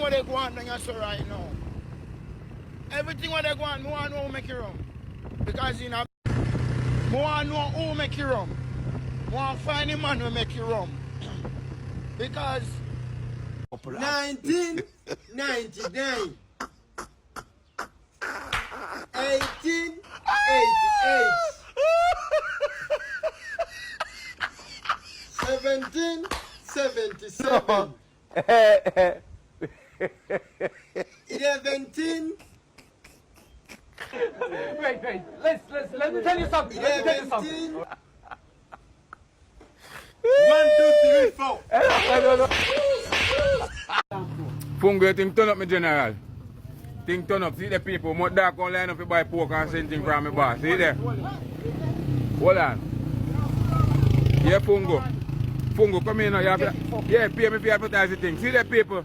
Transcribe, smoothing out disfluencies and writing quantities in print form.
what they go on down so right now. Everything what they go on, I want to know who make it rum. Because you know, I want to know who make it rum. I want to find the man who make it rum. Because 1999, 1888, 1777, 11. Wait. Let me tell you something. Let me tell you something. 1, 2, 3, 4. Fungo, you think turn up, my general? Think turn up. See the people, more dark on line up to buy pork and send thing from my boss. See there? Hold on. Yeah, Fungo. Fungo, come in now. Yeah, pay me for advertise the thing. See the people?